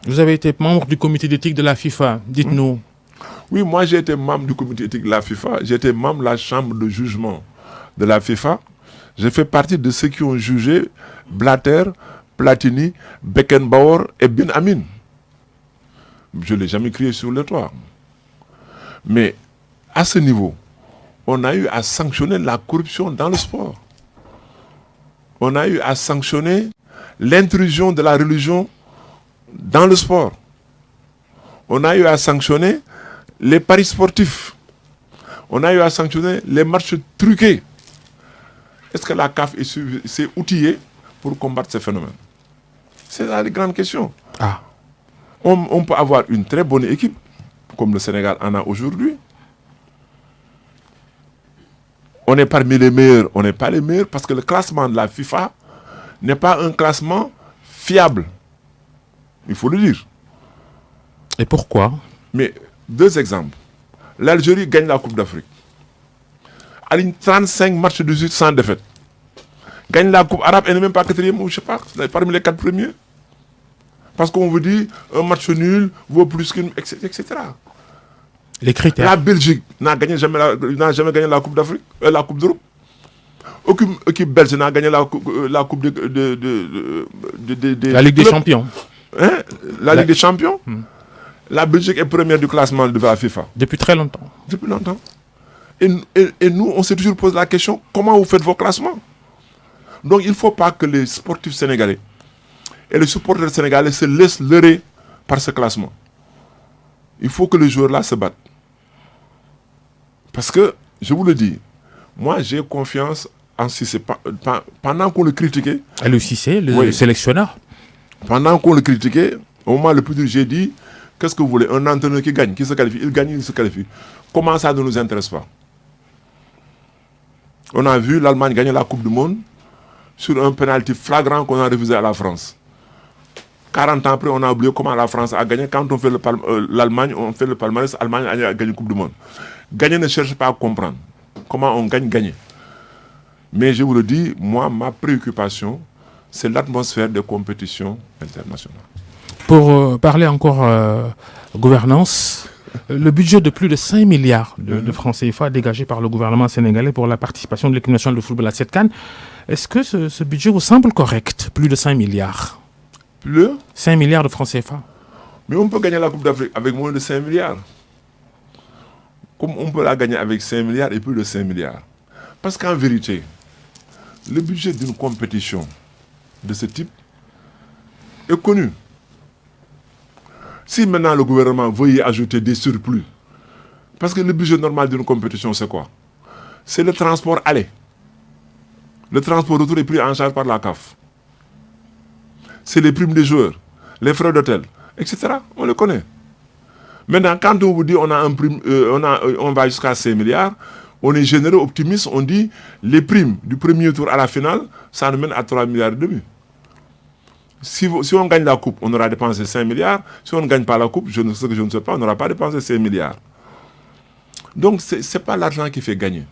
Vous avez été membre du comité d'éthique de la FIFA. Dites-nous. Oui, moi j'ai été membre du comité d'éthique de la FIFA. J'ai été membre de la chambre de jugement de la FIFA. J'ai fait partie de ceux qui ont jugé Blatter, Platini, Beckenbauer et Bin Amin. Je ne l'ai jamais crié sur le toit. Mais à ce niveau, on a eu à sanctionner la corruption dans le sport. On a eu à sanctionner l'intrusion de la religion dans le sport. On a eu à sanctionner les paris sportifs. On a eu à sanctionner les matchs truqués. Est-ce que la CAF s'est outillée pour combattre ces phénomènes? C'est la grande question. Ah. On peut avoir une très bonne équipe, comme le Sénégal en a aujourd'hui. On est parmi les meilleurs, on n'est pas les meilleurs parce que le classement de la FIFA n'est pas un classement fiable. Il faut le dire. Et pourquoi? Mais deux exemples. L'Algérie gagne la Coupe d'Afrique. Aligne 35 matchs de suite sans défaite. Gagne la Coupe arabe et n'est même pas quatrième ou je sais pas, parmi les 4 premiers. Parce qu'on vous dit un match nul vaut plus qu'une, etc. Les critères. La Belgique n'a jamais gagné la Coupe d'Afrique, la Coupe d'Europe. Aucune équipe belge n'a gagné la Coupe de la Ligue des Champions. Hein? La Ligue des Champions. La Belgique est première du classement de la FIFA. Depuis très longtemps. Depuis longtemps. Et nous, on s'est toujours posé la question, comment vous faites vos classements? Donc il ne faut pas que les sportifs sénégalais et les supporters sénégalais se laissent leurrer par ce classement. Il faut que les joueurs-là se battent. Parce que, je vous le dis, moi j'ai confiance en Cissé. Pendant qu'on le critiquait... Et le Cissé, le sélectionneur. Pendant qu'on le critiquait, au moment le plus dur, j'ai dit, qu'est-ce que vous voulez? Un entraîneur qui gagne, qui se qualifie, il gagne, il se qualifie. Comment ça ne nous intéresse pas? On a vu l'Allemagne gagner la Coupe du Monde sur un penalty flagrant qu'on a refusé à la France. 40 ans après, on a oublié comment la France a gagné. Quand on fait l'Allemagne, on fait le palmarès, l'Allemagne a gagné la Coupe du Monde. Gagner ne cherche pas à comprendre comment on gagne, gagner. Mais je vous le dis, moi, ma préoccupation, c'est l'atmosphère des compétitions internationales. Pour parler encore gouvernance, le budget de plus de 5 milliards de francs CFA dégagé par le gouvernement sénégalais pour la participation de l'équipe nationale de football à cette CAN, est-ce que ce budget vous semble correct? Plus de 5 milliards. Plus de 5 milliards de francs CFA. Mais on peut gagner la Coupe d'Afrique avec moins de 5 milliards. Comme on peut la gagner avec 5 milliards et plus de 5 milliards. Parce qu'en vérité, le budget d'une compétition de ce type est connu. Si maintenant le gouvernement veut y ajouter des surplus, parce que le budget normal d'une compétition, c'est quoi? C'est le transport aller. Le transport retour est pris en charge par la CAF. C'est les primes des joueurs, les frais d'hôtel, etc. On le connaît. Maintenant, quand on vous dit on va jusqu'à 5 milliards, on est généreux, optimiste, on dit les primes du premier tour à la finale, ça nous mène à 3 milliards et demi. Si on gagne la coupe, on aura dépensé 5 milliards. Si on ne gagne pas la coupe, je ne sais pas, on n'aura pas dépensé 5 milliards. Donc, ce n'est pas l'argent qui fait gagner.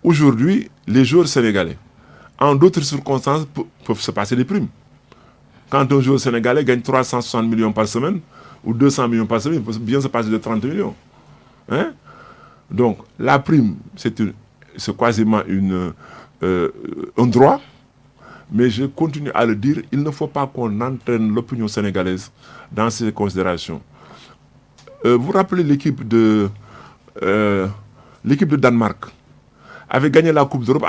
Aujourd'hui, les joueurs sénégalais, en d'autres circonstances, peuvent se passer des primes. Quand un joueur sénégalais gagne 360 millions par semaine, ou 200 millions par semaine, il peut bien se passer de 30 millions. Hein? Donc, la prime, c'est quasiment un droit. Mais je continue à le dire, il ne faut pas qu'on entraîne l'opinion sénégalaise dans ces considérations. Vous rappelez l'équipe de Danemark avait gagné la Coupe d'Europe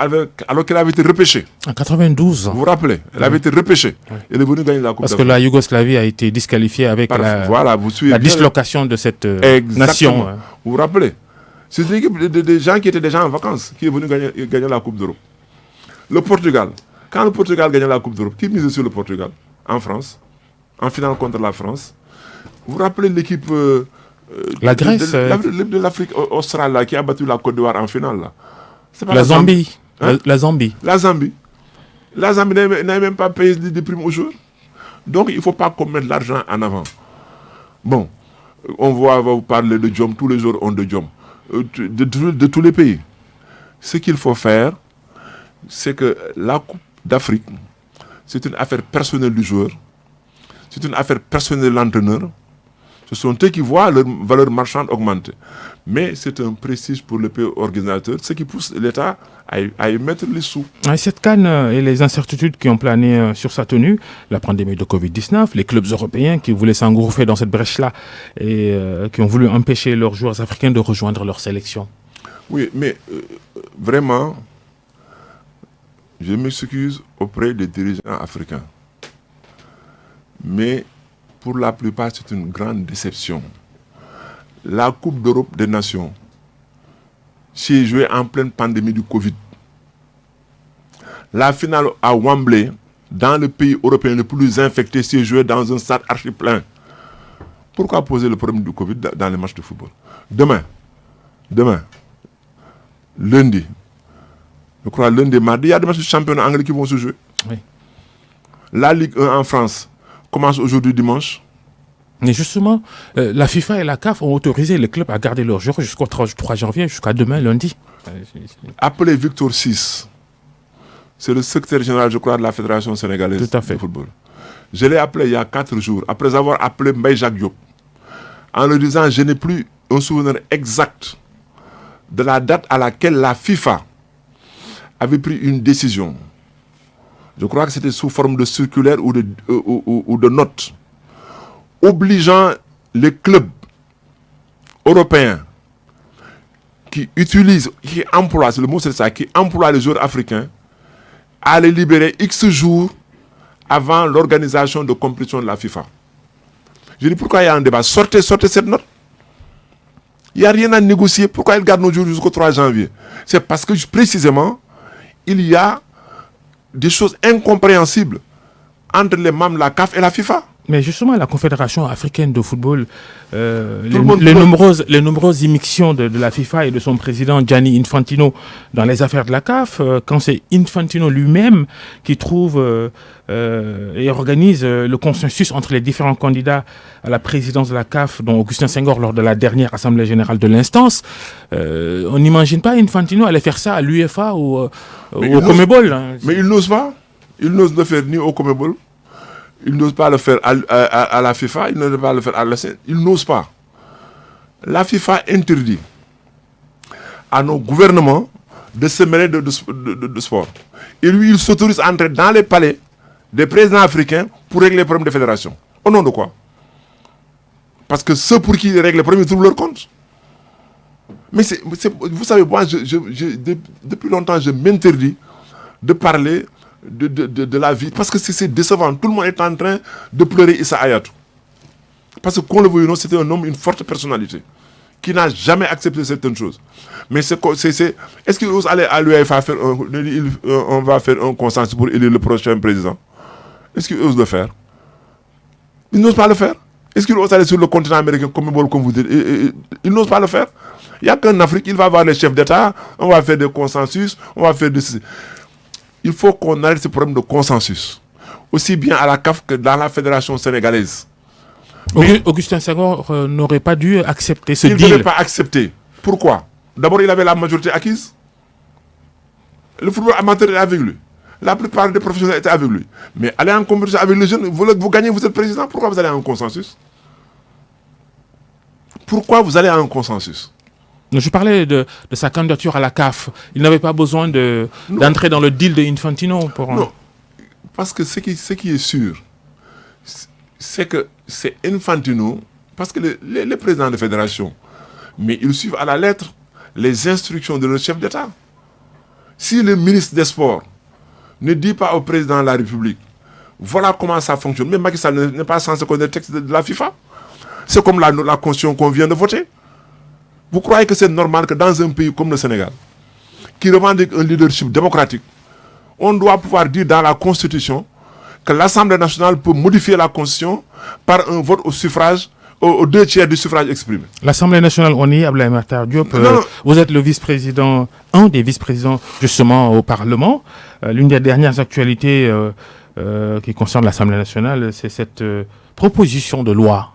alors qu'elle avait été repêchée. En 92. Vous vous rappelez? Elle avait été repêchée. Oui. Elle est venue gagner la Coupe d'Europe. Parce que la Yougoslavie a été disqualifiée avec la dislocation de cette nation. Vous vous rappelez? C'est l'équipe des gens qui étaient déjà en vacances qui est venue gagner la Coupe d'Europe. Le Portugal. Quand le Portugal gagnait la Coupe d'Europe, qui misait sur le Portugal? En France, en finale contre la France. Vous vous rappelez l'équipe la Grèce de l'Afrique australe là, qui a battu la Côte d'Ivoire en finale là. Pas la Zambie. Hein? La Zambie. La Zambie n'avait même pas payé des primes aux joueurs. Donc, il ne faut pas qu'on mette l'argent en avant. Bon, on va vous parler de Diom, tous les jours on de Diom, de tous les pays. Ce qu'il faut faire, c'est que la Coupe d'Afrique, c'est une affaire personnelle du joueur, c'est une affaire personnelle de l'entraîneur. Ce sont eux qui voient leur valeur marchande augmenter. Mais c'est un prestige pour le pays organisateur, ce qui pousse l'État à y mettre les sous. Cette CAN et les incertitudes qui ont plané sur sa tenue, la pandémie de Covid-19, les clubs européens qui voulaient s'engouffrer dans cette brèche-là et qui ont voulu empêcher leurs joueurs africains de rejoindre leur sélection. Oui, mais vraiment, je m'excuse auprès des dirigeants africains. Mais pour la plupart, c'est une grande déception. La Coupe d'Europe des Nations s'est jouée en pleine pandémie du Covid. La finale à Wembley, dans le pays européen le plus infecté, s'est jouée dans un stade archi plein. Pourquoi poser le problème du Covid dans les matchs de football? Demain, lundi, je crois lundi, mardi, il y a des matchs de championnat anglais qui vont se jouer. Oui. La Ligue 1 en France commence aujourd'hui dimanche. Mais justement, la FIFA et la CAF ont autorisé les clubs à garder leurs joueurs jusqu'au 3 janvier, jusqu'à demain, lundi. Appelé Victor 6, c'est le secrétaire général, je crois, de la Fédération sénégalaise de football. Je l'ai appelé il y a 4 jours, après avoir appelé Mbaye Jacques Diop, en lui disant, je n'ai plus un souvenir exact de la date à laquelle la FIFA avait pris une décision. Je crois que c'était sous forme de circulaire ou de note, obligeant les clubs européens qui utilisent, qui emploient, c'est le mot c'est ça, qui emploient les joueurs africains à les libérer X jours avant l'organisation de compétition de la FIFA. Je dis pourquoi il y a un débat? Sortez cette note. Il n'y a rien à négocier. Pourquoi ils gardent nos jours jusqu'au 3 janvier? C'est parce que précisément, il y a des choses incompréhensibles entre les membres de la CAF et la FIFA. Mais justement, la Confédération africaine de football, les nombreuses immixtions de la FIFA et de son président Gianni Infantino dans les affaires de la CAF, quand c'est Infantino lui-même qui trouve et organise le consensus entre les différents candidats à la présidence de la CAF, dont Augustin Senghor lors de la dernière Assemblée générale de l'instance, on n'imagine pas Infantino aller faire ça à l'UEFA ou au CONMEBOL. Hein. Mais il n'ose pas. Il n'ose le faire ni au CONMEBOL. Il n'ose pas le faire à la FIFA, il n'ose pas le faire à l'ASN, il n'ose pas. La FIFA interdit à nos gouvernements de se mêler de sport. Et lui, il s'autorise à entrer dans les palais des présidents africains pour régler les problèmes des fédérations. Au nom de quoi? Parce que ceux pour qui ils règlent les problèmes, ils trouvent leur compte. Mais vous savez, moi, depuis longtemps, je m'interdis de parler de la vie, parce que c'est décevant. Tout le monde est en train de pleurer Issa Hayatou. Parce que, qu'on le veuille ou non, c'était un homme, une forte personnalité, qui n'a jamais accepté certaines choses. Mais est-ce qu'il ose aller à l'UEFA faire on va faire un consensus pour élire le prochain président? Est-ce qu'il ose le faire? Il n'ose pas le faire. Est-ce qu'il ose aller sur le continent américain comme vous dites? Il n'ose pas le faire. Il n'y a qu'en Afrique, il va avoir les chefs d'État, on va faire des consensus, on va faire des... Il faut qu'on arrête ce problème de consensus, aussi bien à la CAF que dans la Fédération sénégalaise. Mais Augustin Senghor n'aurait pas dû accepter ce deal. Il ne devait pas accepter. Pourquoi? D'abord, il avait la majorité acquise. Le football amateur est avec lui. La plupart des professionnels étaient avec lui. Mais aller en compétition avec les jeunes, vous gagnez, vous êtes président, pourquoi vous allez en consensus? Pourquoi vous allez en consensus? Je parlais de sa candidature à la CAF. Il n'avait pas besoin d'entrer dans le deal de Infantino pour... Non, parce que ce qui est sûr, c'est que c'est Infantino, parce que les présidents de fédération, mais ils suivent à la lettre les instructions de leur chef d'État. Si le ministre des Sports ne dit pas au président de la République, voilà comment ça fonctionne, mais Macky Sall n'est pas censé connaître le texte de la FIFA. C'est comme la constitution qu'on vient de voter. Vous croyez que c'est normal que dans un pays comme le Sénégal, qui revendique un leadership démocratique, on doit pouvoir dire dans la Constitution que l'Assemblée nationale peut modifier la Constitution par un vote au suffrage, aux 2/3 du suffrage exprimé? L'Assemblée nationale, on y est, Abdoulaye Makhtar Diop. Vous êtes le vice-président, un des vice-présidents justement au Parlement. L'une des dernières actualités qui concerne l'Assemblée nationale, c'est cette proposition de loi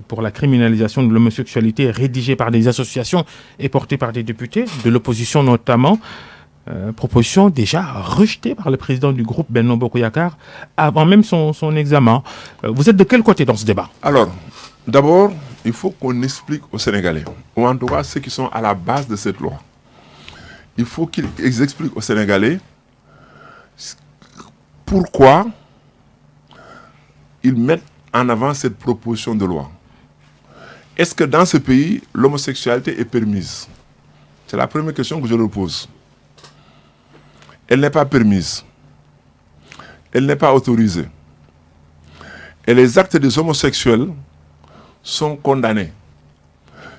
pour la criminalisation de l'homosexualité rédigée par des associations et portée par des députés, de l'opposition notamment. Proposition déjà rejetée par le président du groupe Benno Bokk Yakaar avant même son examen. Vous êtes de quel côté dans ce débat? Alors, d'abord, il faut qu'on explique aux Sénégalais, ou en tout cas ceux qui sont à la base de cette loi. Il faut qu'ils expliquent aux Sénégalais pourquoi ils mettent en avant cette proposition de loi. Est-ce que dans ce pays, l'homosexualité est permise? C'est la première question que je leur pose. Elle n'est pas permise. Elle n'est pas autorisée. Et les actes des homosexuels sont condamnés.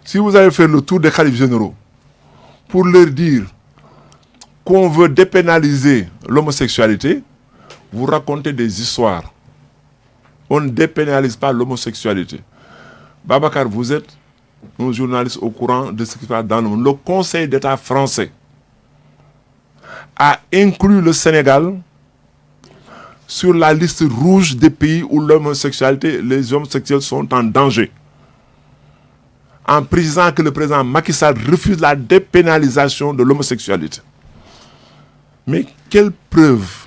Si vous allez faire le tour des khalifes généraux pour leur dire qu'on veut dépénaliser l'homosexualité, vous racontez des histoires. On ne dépénalise pas l'homosexualité. Babacar, vous êtes un journaliste au courant de ce qui se passe dans le monde. Le Conseil d'État français a inclus le Sénégal sur la liste rouge des pays où les homosexuels sont en danger. En précisant que le président Macky Sall refuse la dépénalisation de l'homosexualité. Mais quelle preuve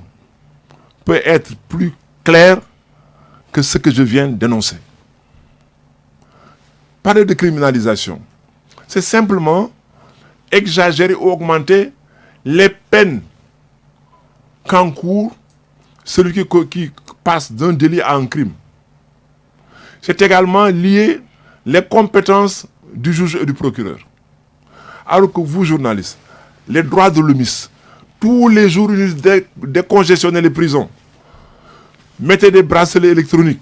peut être plus claire que ce que je viens d'énoncer? Parler de criminalisation, c'est simplement exagérer ou augmenter les peines qu'encourt celui qui passe d'un délit à un crime. C'est également lier les compétences du juge et du procureur. Alors que vous, journalistes, les droits de l'homme, tous les jours, décongestionnez les prisons, mettez des bracelets électroniques.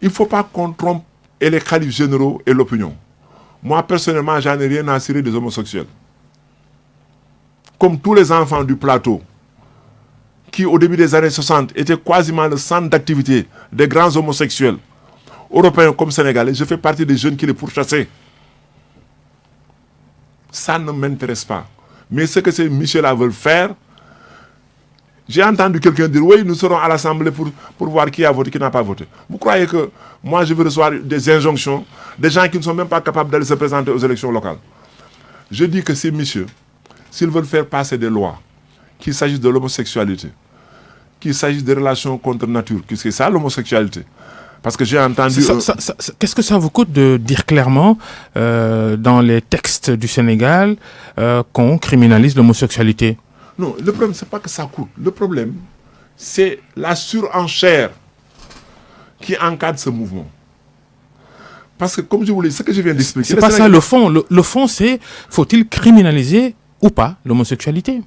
Il ne faut pas qu'on trompe et les khalifes généraux et l'opinion. Moi, personnellement, j'en ai rien à cirer des homosexuels. Comme tous les enfants du plateau, qui au début des années 60 étaient quasiment le centre d'activité des grands homosexuels, européens comme sénégalais, je fais partie des jeunes qui les pourchassaient. Ça ne m'intéresse pas. Mais ce que ces Michel-là veulent faire, j'ai entendu quelqu'un dire, oui, nous serons à l'Assemblée pour voir qui a voté, qui n'a pas voté. Vous croyez que moi, je veux recevoir des injonctions, des gens qui ne sont même pas capables d'aller se présenter aux élections locales? Je dis que ces messieurs, s'ils veulent faire passer des lois, qu'il s'agisse de l'homosexualité, qu'il s'agisse des relations contre nature, que c'est ça l'homosexualité. Parce que j'ai entendu... Qu'est-ce que ça vous coûte de dire clairement dans les textes du Sénégal qu'on criminalise l'homosexualité? Non, le problème, c'est pas que ça coûte. Le problème, c'est la surenchère qui encadre ce mouvement. Parce que, comme je vous l'ai dit, ce que je viens d'expliquer... C'est pas ça le fond. Le fond, c'est faut-il criminaliser ou pas l'homosexualité?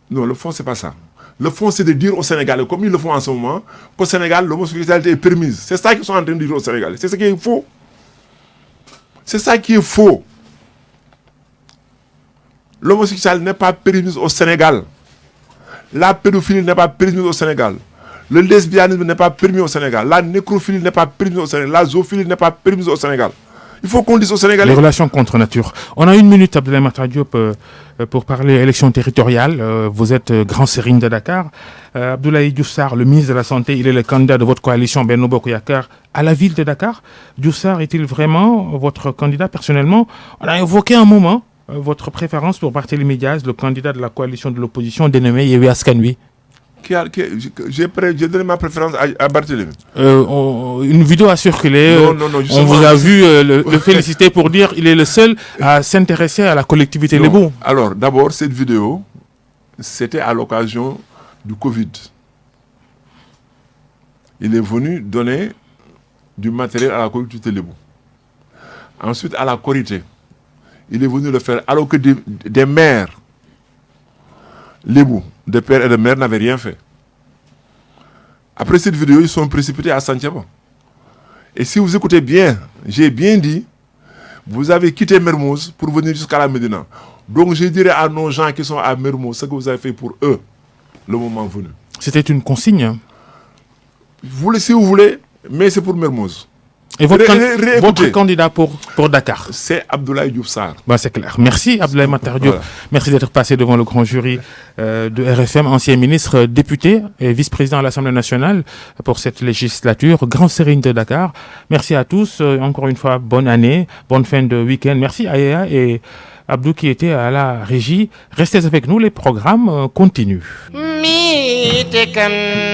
Non, le fond, c'est pas ça. Le fond, c'est de dire aux Sénégalais, comme ils le font en ce moment, qu'au Sénégal, l'homosexualité est permise. C'est ça qu'ils sont en train de dire aux Sénégalais. C'est ce qui est faux. C'est ça qui est faux. L'homosexualité n'est pas permise au Sénégal. La pédophilie n'est pas permise au Sénégal. Le lesbianisme n'est pas permis au Sénégal. La nécrophilie n'est pas permise au Sénégal. La zoophilie n'est pas permise au Sénégal. Il faut qu'on dise aux Sénégalais... Les relations contre nature. On a une minute, Abdoulaye Makhtar Diop, pour parler élections territoriales. Vous êtes grand sérine de Dakar. Abdoulaye Diouf Sarr, le ministre de la Santé, il est le candidat de votre coalition Benno Bokk Yakaar à la ville de Dakar. Diouf Sarr est-il vraiment votre candidat personnellement? On a évoqué un moment votre préférence pour Barthélémy Diaz, le candidat de la coalition de l'opposition dénommé Yewwi Askan Wi. J'ai donné ma préférence à Barthélémy. Une vidéo a circulé. Non, on vous a vu le féliciter pour dire qu'il est le seul à s'intéresser à la collectivité Lébou. Alors, d'abord, cette vidéo, c'était à l'occasion du Covid. Il est venu donner du matériel à la collectivité Lébou. Ensuite, à la Korité, il est venu le faire alors que des maires Lébou, des pères et des mères n'avaient rien fait. Après cette vidéo, ils sont précipités à Santhiaba. Et si vous écoutez bien, j'ai bien dit, vous avez quitté Mermoz pour venir jusqu'à la Médina. Donc je dirais à nos gens qui sont à Mermoz ce que vous avez fait pour eux, le moment venu. C'était une consigne. Vous voulez, si vous voulez, mais c'est pour Mermoz. Et votre candidat pour Dakar? C'est Abdoulaye Diouf Sarr. C'est clair. Merci Abdoulaye Matar Diop. Voilà. Merci d'être passé devant le grand jury de RFM, ancien ministre, député et vice-président à l'Assemblée nationale pour cette législature. Grand Serigne de Dakar. Merci à tous. Encore une fois, bonne année, bonne fin de week-end. Merci à Aya et Abdou qui était à la régie. Restez avec nous, les programmes continuent.